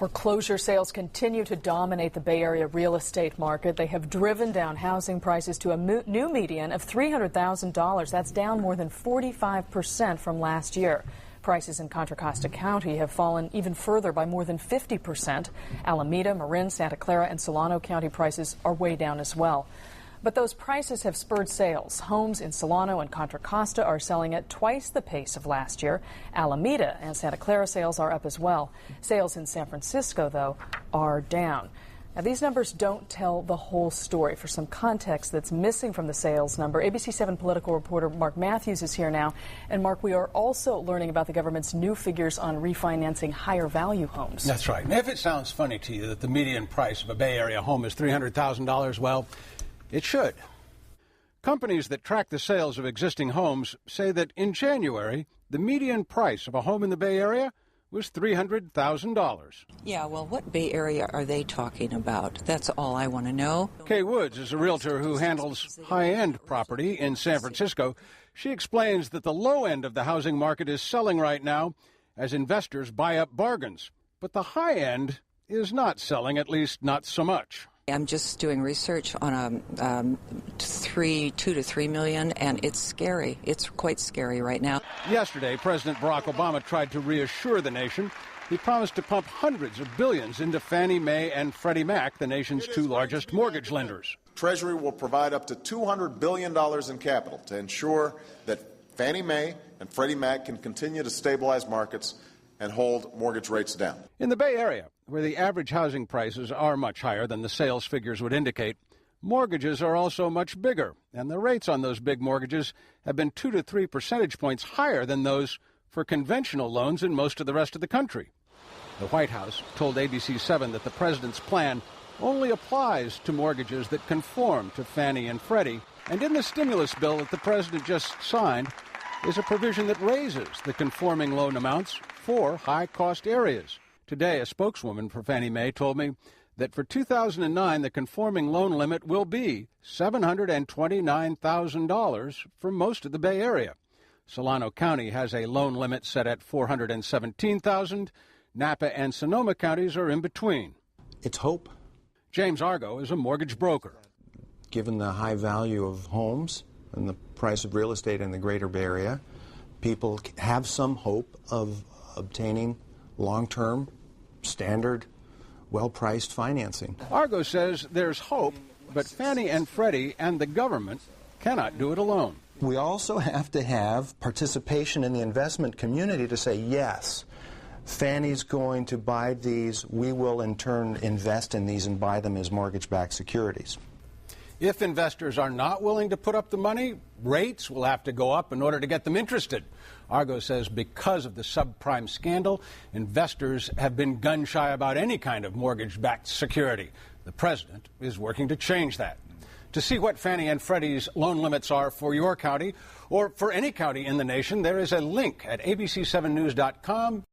Foreclosure sales continue to dominate the Bay Area real estate market. They have driven down housing prices to a new median of $300,000. That's down more than 45% from last year. Prices in Contra Costa County have fallen even further by more than 50%. Alameda, Marin, Santa Clara, and Solano County prices are way down as well. But those prices have spurred sales. Homes in Solano and Contra Costa are selling at twice the pace of last year. Alameda and Santa Clara sales are up as well. Sales in San Francisco, though, are down. Now, these numbers don't tell the whole story. For some context that's missing from the sales number, ABC 7 political reporter Mark Matthews is here now. And Mark, we are also learning about the government's new figures on refinancing higher value homes. That's right. And if it sounds funny to you that the median price of a Bay Area home is $300,000, well, it should. Companies that track the sales of existing homes say that in January, the median price of a home in the Bay Area was $300,000. Yeah, well, what Bay Area are they talking about? That's all I want to know. Kay Woods is a realtor who handles high-end property in San Francisco. She explains that the low end of the housing market is selling right now as investors buy up bargains. But the high end is not selling, at least not so much. I'm just doing research on $2 to $3 million, and it's scary. It's quite scary right now. Yesterday, President Barack Obama tried to reassure the nation. He promised to pump hundreds of billions into Fannie Mae and Freddie Mac, the nation's two largest mortgage lenders. Treasury will provide up to $200 billion in capital to ensure that Fannie Mae and Freddie Mac can continue to stabilize markets and hold mortgage rates down. In the Bay Area, where the average housing prices are much higher than the sales figures would indicate, mortgages are also much bigger, and the rates on those big mortgages have been 2 to 3 percentage points higher than those for conventional loans in most of the rest of the country. The White House told ABC 7 that the president's plan only applies to mortgages that conform to Fannie and Freddie, and in the stimulus bill that the president just signed is a provision that raises the conforming loan amounts for high-cost areas. Today, a spokeswoman for Fannie Mae told me that for 2009, the conforming loan limit will be $729,000 for most of the Bay Area. Solano County has a loan limit set at $417,000. Napa and Sonoma counties are in between. It's hope. James Argo is a mortgage broker. Given the high value of homes and the price of real estate in the greater Bay Area, people have some hope of obtaining long-term, standard, well-priced financing. Argo says there's hope, but Fannie and Freddie and the government cannot do it alone. We also have to have participation in the investment community to say, yes, Fannie's going to buy these, we will in turn invest in these and buy them as mortgage-backed securities. If investors are not willing to put up the money, rates will have to go up in order to get them interested. Argo says because of the subprime scandal, investors have been gun-shy about any kind of mortgage-backed security. The president is working to change that. To see what Fannie and Freddie's loan limits are for your county or for any county in the nation, there is a link at abc7news.com.